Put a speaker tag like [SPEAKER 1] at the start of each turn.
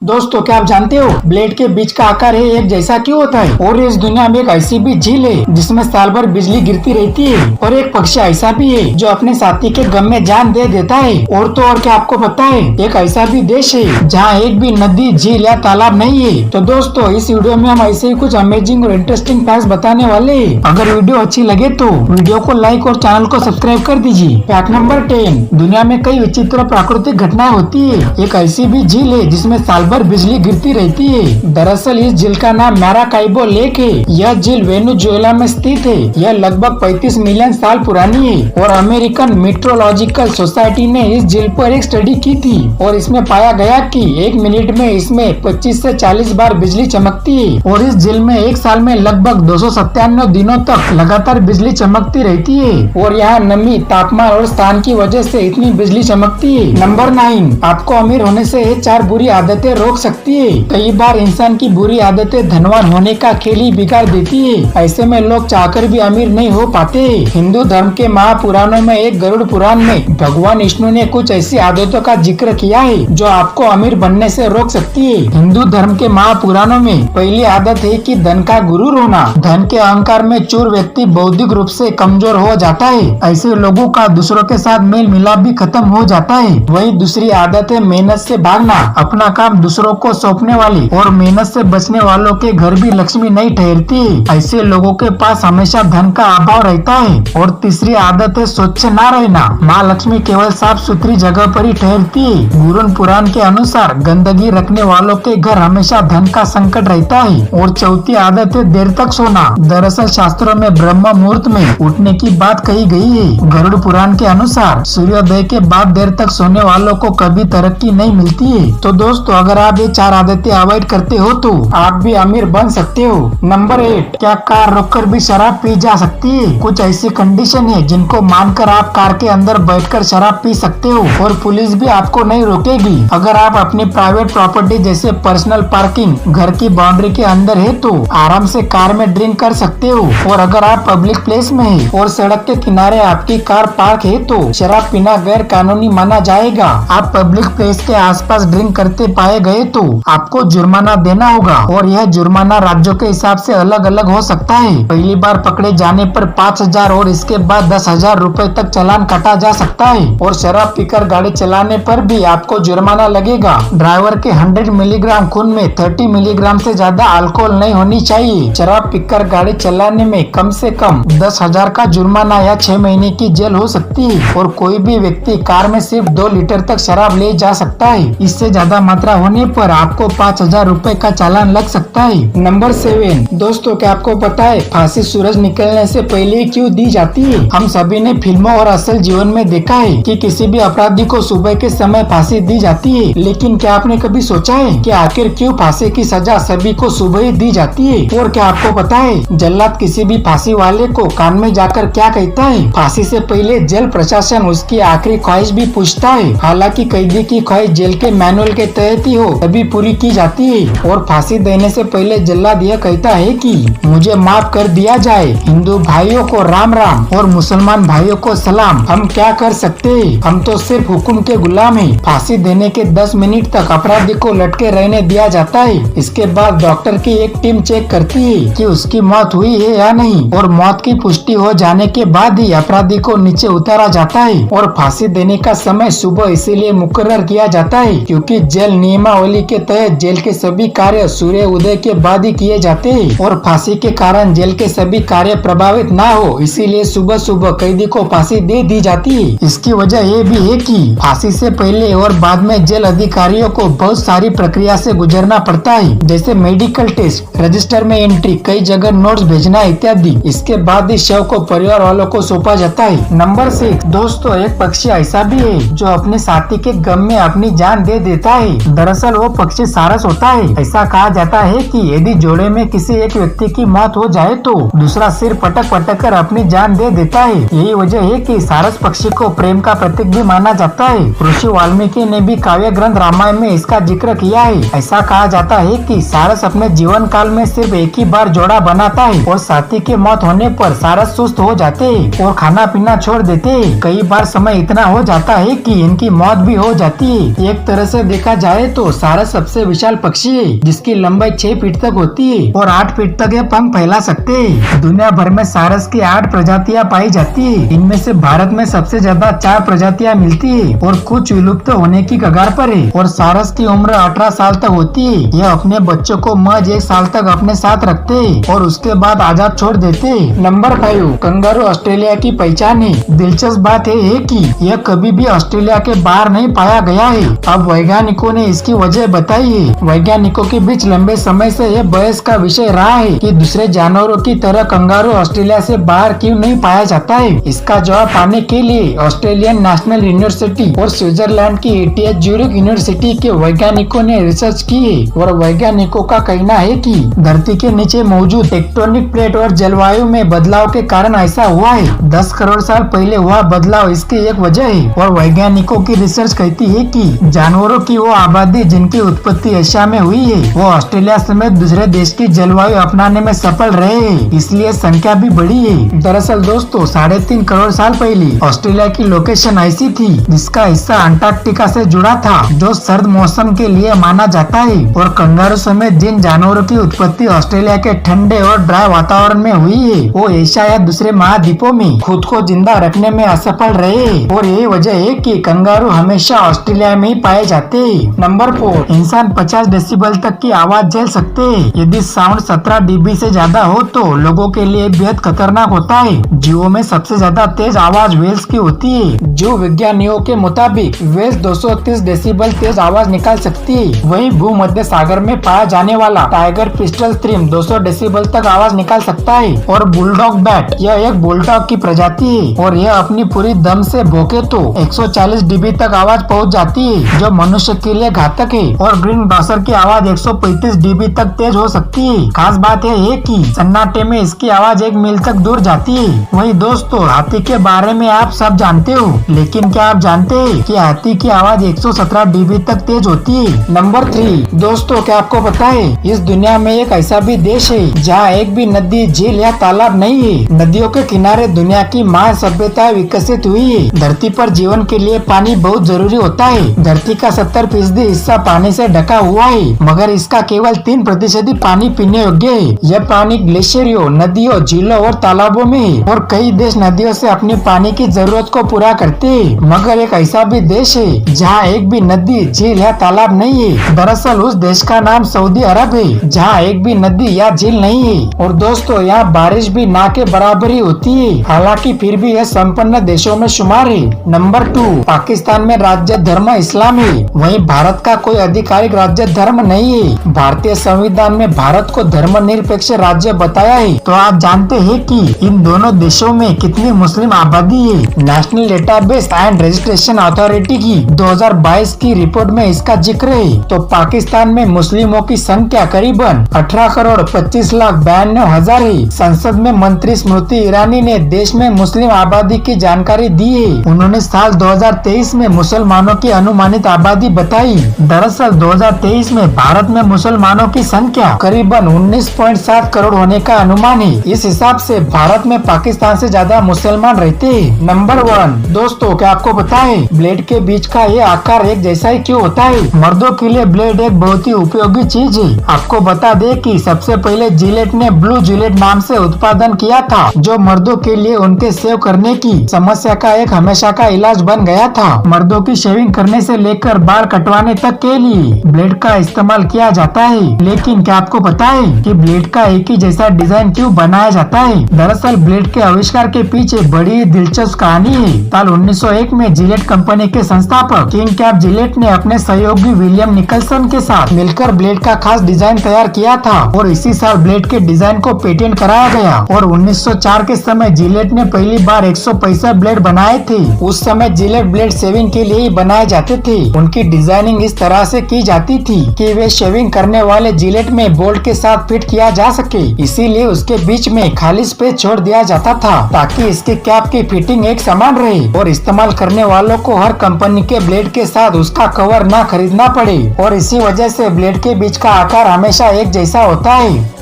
[SPEAKER 1] दोस्तों क्या आप जानते हो ब्लेड के बीच का आकार है एक जैसा क्यों होता है? और इस दुनिया में एक ऐसी भी झील है जिसमें साल भर बिजली गिरती रहती है। और एक पक्षी ऐसा भी है जो अपने साथी के गम में जान दे देता है। और तो और क्या आपको पता है एक ऐसा भी देश है जहाँ एक भी नदी, झील या तालाब नहीं है। तो दोस्तों इस वीडियो में हम ऐसे ही कुछ अमेजिंग और इंटरेस्टिंग फैक्ट्स बताने वाले हैं। अगर वीडियो अच्छी लगे तो वीडियो को लाइक और चैनल को सब्सक्राइब कर दीजिए। फैक्ट नंबर 10, दुनिया में कई विचित्र प्राकृतिक घटनाएं होती है। एक ऐसी भी झील है जिसमें साल भर बिजली गिरती रहती है। दरअसल इस झील का नाम मैराकाइबो लेक है। यह झील वेनेजुएला में स्थित है। यह लगभग 35 मिलियन साल पुरानी है और अमेरिकन मेट्रोलॉजिकल सोसाइटी ने इस झील पर एक स्टडी की थी और इसमें पाया गया कि एक मिनट में इसमें 25 से 40 बार बिजली चमकती है। और इस झील में एक साल में लगभग 297 दिनों तक लगातार बिजली चमकती रहती है। और यहाँ नमी, तापमान और स्थान की वजह से इतनी बिजली चमकती है। नंबर 9, आपको अमीर होने से 4 बुरी आदतें रोक सकती है। कई बार इंसान की बुरी आदतें धनवान होने का खेल ही बिगाड़ देती है। ऐसे में लोग चाहकर भी अमीर नहीं हो पाते। हिंदू धर्म के महापुराणों में एक गरुड़ पुराण में भगवान विष्णु ने कुछ ऐसी आदतों का जिक्र किया है जो आपको अमीर बनने से रोक सकती है। हिंदू धर्म के महापुराणों में पहली आदत है कि धन का गुरूर होना। धन के अहंकार में चूर व्यक्ति बौद्धिक रूप से कमजोर हो जाता है। ऐसे लोगों का दूसरों के साथ मेल मिलाप भी खत्म हो जाता है। वही दूसरी आदत है मेहनत से भागना। अपना काम दूसरों को सौंपने वाली और मेहनत से बचने वालों के घर भी लक्ष्मी नहीं ठहरती। ऐसे लोगों के पास हमेशा धन का अभाव रहता है। और तीसरी आदत है स्वच्छ न रहना। माँ लक्ष्मी केवल साफ सुथरी जगह पर ही ठहरती है। गुरुन पुराण के अनुसार गंदगी रखने वालों के घर हमेशा धन का संकट रहता है। और चौथी आदत है देर तक सोना। दरअसल शास्त्रों में ब्रह्म मुहूर्त में उठने की बात कही गई है। गरुड़ पुराण के अनुसार सूर्योदय के बाद देर तक सोने वालों को कभी तरक्की नहीं मिलती है। तो दोस्तों अगर आप ये 4 आदतें अवॉइड करते हो तो आप भी अमीर बन सकते हो। नंबर 8, क्या कार रोककर भी शराब पी जा सकती है? कुछ ऐसी कंडीशन है जिनको मानकर आप कार के अंदर बैठकर शराब पी सकते हो और पुलिस भी आपको नहीं रोकेगी। अगर आप अपनी प्राइवेट प्रॉपर्टी जैसे पर्सनल पार्किंग घर की बाउंड्री के अंदर है तो आराम से कार में ड्रिंक कर सकते हो। और अगर आप पब्लिक प्लेस में है और सड़क के किनारे आपकी कार पार्क है तो शराब पीना गैर कानूनी माना जाएगा। आप पब्लिक प्लेस के आसपास ड्रिंक करते पाए गए तो आपको जुर्माना देना होगा। और यह जुर्माना राज्यों के हिसाब से अलग अलग हो सकता है। पहली बार पकड़े जाने पर 5,000 और इसके बाद 10,000 रूपए तक चालान काटा जा सकता है। और शराब पीकर गाड़ी चलाने पर भी आपको जुर्माना लगेगा। ड्राइवर के 100 मिलीग्राम खून में 30 मिलीग्राम से ज्यादा अल्कोहल नहीं होनी चाहिए। शराब पीकर गाड़ी चलाने में कम से कम 10,000 का जुर्माना या 6 महीने की जेल हो सकती है। और कोई भी व्यक्ति कार में सिर्फ 2 लीटर तक शराब ले जा सकता है। इससे ज्यादा मात्रा होने पर आपको 5,000 रूपए का चालान लग सकता है। नंबर 7, दोस्तों क्या आपको पता है फांसी सूरज निकलने से पहले क्यों दी जाती है? हम सभी ने फिल्मों और असल जीवन में देखा है कि किसी भी अपराधी को सुबह के समय फांसी दी जाती है। लेकिन क्या आपने कभी सोचा है कि आखिर क्यों फांसी की सजा सभी को सुबह ही दी जाती है? और क्या आपको पता है जल्लाद किसी भी फांसी वाले को कान में जाकर क्या कहता है? फांसी से पहले जेल प्रशासन उसकी आखिरी ख्वाहिश भी पूछता है। हालांकि कैदी की ख्वाहिश जेल के मैनुअल के तहत ही हो तभी पूरी की जाती है। और फांसी देने से पहले जल्लाद यह कहता है कि मुझे माफ कर दिया जाए। हिंदू भाइयों को राम राम और मुसलमान भाइयों को सलाम। हम क्या कर सकते हैं? हम तो सिर्फ हुक्म के गुलाम हैं। फांसी देने के 10 मिनट तक अपराधी को लटके रहने दिया जाता है। इसके बाद डॉक्टर की एक टीम चेक करती है कि उसकी मौत हुई है या नहीं। और मौत की पुष्टि हो जाने के बाद ही अपराधी को नीचे उतारा जाता है। और फांसी देने का समय सुबह इसीलिए मुकर्रर किया जाता है क्योंकि जेल नियमावली के तहत जेल के सभी कार्य सूर्य उदय के बाद ही किए जाते हैं। और फांसी के कारण जेल के सभी कार्य प्रभावित ना हो इसीलिए सुबह सुबह कैदी को फांसी दे दी जाती है। इसकी वजह ये भी है कि फांसी से पहले और बाद में जेल अधिकारियों को बहुत सारी प्रक्रिया से गुजरना पड़ता है, जैसे मेडिकल टेस्ट, रजिस्टर में एंट्री, कई जगह नोट्स भेजना इत्यादि। इसके बाद ही शव को परिवार वालों को सौंपा जाता है। नंबर 6, दोस्तों एक पक्षी ऐसा भी है जो अपने साथी के गम में अपनी जान दे देता है। दरअसल वो पक्षी सारस होता है। ऐसा कहा जाता है कि यदि जोड़े में किसी एक व्यक्ति की मौत हो जाए तो दूसरा सिर पटक पटक कर अपनी जान दे देता है। यही वजह है कि सारस पक्षी को प्रेम का प्रतीक भी माना जाता है। ऋषि वाल्मीकि ने भी काव्य ग्रंथ रामायण में इसका जिक्र किया है। ऐसा कहा जाता है कि सारस अपने जीवन काल में सिर्फ एक ही बार जोड़ा बनाता है और साथी की मौत होने पर सारस सुस्त हो जाते हैं और खाना पीना छोड़ देते हैं। कई बार समय इतना हो जाता है कि इनकी मौत भी हो जाती है। एक तरह से देखा जाए तो सारस सबसे विशाल पक्षी है जिसकी लंबाई 6 फीट तक होती है और 8 फीट तक ये पंख फैला सकते हैं। दुनिया भर में सारस की 8 प्रजातियां पाई जाती है। इनमें से भारत में सबसे ज्यादा 4 प्रजातियां मिलती है और कुछ विलुप्त होने की कगार पर है। और सारस की उम्र 18 साल तक होती है। यह अपने बच्चों को महज 1 साल तक अपने साथ रखते हैं और उसके बाद आजाद छोड़ देते हैं। नंबर 5, कंगारू ऑस्ट्रेलिया की पहचान है। दिलचस्प बात है कि यह कभी भी ऑस्ट्रेलिया के बाहर नहीं पाया गया है। अब वैज्ञानिकों ने इसकी वजह बताई है। वैज्ञानिकों के बीच लंबे समय से यह बहस का विषय रहा है कि दूसरे जानवरों की तरह कंगारू ऑस्ट्रेलिया से बाहर क्यों नहीं पाया जाता है। इसका जवाब पाने के लिए ऑस्ट्रेलियन नेशनल यूनिवर्सिटी और स्विट्जरलैंड की ETH ज्यूरिख यूनिवर्सिटी के वैज्ञानिकों ने रिसर्च की है। और वैज्ञानिकों का कहना है कि धरती के नीचे मौजूद टेक्टोनिक प्लेट और जलवायु में बदलाव के कारण ऐसा हुआ है। 10 करोड़ साल पहले हुआ बदलाव इसकी एक वजह है। और वैज्ञानिकों की रिसर्च कहती है कि जानवरों की वो आबादी जिनकी उत्पत्ति एशिया में हुई है वो ऑस्ट्रेलिया समेत दूसरे देश की जलवायु अपनाने में सफल रहे हैं, इसलिए संख्या भी बढ़ी है। दरअसल दोस्तों 3.5 करोड़ साल पहले ऑस्ट्रेलिया की लोकेशन ऐसी थी जिसका हिस्सा अंटार्कटिका से जुड़ा था जो सर्द मौसम के लिए माना जाता है। और कंगारू समेत जिन जानवरों की उत्पत्ति ऑस्ट्रेलिया के ठंडे और ड्राई वातावरण में हुई है वो एशिया या दूसरे महाद्वीपों में खुद को जिंदा रखने में असफल रहे। और यही वजह है कि कंगारू हमेशा ऑस्ट्रेलिया में ही पाए जाते हैं। नंबर 4, इंसान 50 डेसिबल तक की आवाज झेल सकते हैं। यदि साउंड 17 dB से ज्यादा हो तो लोगों के लिए बेहद खतरनाक होता है। जीवों में सबसे ज्यादा तेज आवाज वेल्स की होती है। जीव विज्ञानियों के मुताबिक वेल्स 230 डेसिबल तेज आवाज निकाल सकती है। वहीं भूमध्य सागर में पाया जाने वाला टाइगर पिस्टल स्ट्रीम 200 डेसिबल तक आवाज निकाल सकता है। और बुलडॉग बैट यह एक बुलडॉग की प्रजाति है और यह अपनी पूरी दम से भौंके तो 140 dB तक आवाज पहुंच जाती है जो मनुष्य के लिए घातक है। और ग्रीन डॉसर की आवाज 135 dB तक तेज हो सकती है। खास बात यह है कि सन्नाटे में इसकी आवाज 1 मील तक दूर जाती है। वही दोस्तों हाथी के बारे में आप सब जानते हो, लेकिन क्या आप जानते हैं कि हाथी की आवाज 117 dB तक तेज होती है। नंबर 3, दोस्तों क्या आपको पता है इस दुनिया में एक ऐसा भी देश है जहाँ एक भी नदी, झील या तालाब नहीं है। नदियों के किनारे दुनिया की महान सभ्यता विकसित हुई है। धरती पर जीवन के लिए पानी बहुत जरूरी होता है। धरती का 70% हिस्सा पानी से ढका हुआ है, मगर इसका केवल 3% ही पानी पीने योग्य है। यह पानी ग्लेशियरों, नदियों, झीलों और तालाबों में है। और कई देश नदियों से अपनी पानी की जरूरत को पूरा करते हैं, मगर एक ऐसा भी देश है जहाँ एक भी नदी, झील या तालाब नहीं है। दरअसल उस देश का नाम सऊदी अरब है जहाँ एक भी नदी या झील नहीं है। और दोस्तों यहाँ बारिश भी ना के बराबर ही होती है, हालांकि फिर भी यह संपन्न देशों में शुमार है। नंबर 2, पाकिस्तान में राज्य धर्म इस्लाम है। वहीं भारत का कोई आधिकारिक राज्य धर्म नहीं है। भारतीय संविधान में भारत को धर्मनिरपेक्ष राज्य बताया है। तो आप जानते हैं कि इन दोनों देशों में कितनी मुस्लिम आबादी है। National database and registration authority की 2022 की रिपोर्ट में इसका जिक्र है। तो पाकिस्तान में मुस्लिमों की संख्या करीबन 18,25,92,000 है। संसद में मंत्री स्मृति ईरानी ने देश में मुस्लिम आबादी की जानकारी दी है। उन्होंने साल 2023 में मुसलमानों की अनुमानित आबादी बताई। दरअसल 2023 में भारत में मुसलमानों की संख्या करीबन 19.7 करोड़ होने का अनुमान है। इस हिसाब से भारत में पाकिस्तान से ज्यादा मुसलमान रहते हैं। नंबर 1, दोस्तों क्या आपको पता है ब्लेड के बीच का ये आकार एक जैसा ही क्यों होता है? मर्दों के लिए ब्लेड एक बहुत ही उपयोगी चीज है। आपको बता दे कि सबसे पहले जिलेट ने ब्लू जिलेट नाम से उत्पादन किया था, जो मर्दों के लिए उनके सेव करने की समस्या का एक हमेशा का इलाज बन गया था। मर्दों की शेविंग करने से लेकर बाल कटवाने तक के लिए ब्लेड का इस्तेमाल किया जाता है। लेकिन क्या आपको पता है कि ब्लेड का एक ही जैसा डिजाइन क्यों बनाया जाता है? दरअसल ब्लेड के आविष्कार के पीछे बड़ी दिलचस्प कहानी है। साल 1901 में जिलेट कंपनी के संस्थापक किंग कैप जिलेट ने अपने सहयोगी विलियम निकलसन के साथ मिलकर ब्लेड का खास डिजाइन तैयार किया था और इसी साल ब्लेड के डिजाइन को पेटेंट कराया गया। और 1904 के समय जिलेट ने पहली बार 165 ब्लेड बनाए थे। उस समय जिलेट ब्लेड शेविंग के लिए ही बनाए जाते थे। उनकी डिजाइनिंग इस तरह से की जाती थी कि वे शेविंग करने वाले जिलेट में बोल्ट के साथ फिट किया जा सके, इसीलिए उसके बीच में खाली स्पेस छोड़ दिया जाता था ताकि इसके कैप की फिटिंग एक समान रहे और इस्तेमाल करने वालों को हर कंपनी के ब्लेड के साथ उसका कवर न खरीदना पड़े। और इसी वजह से ब्लेड के बीच का आकार हमेशा एक जैसा होता है।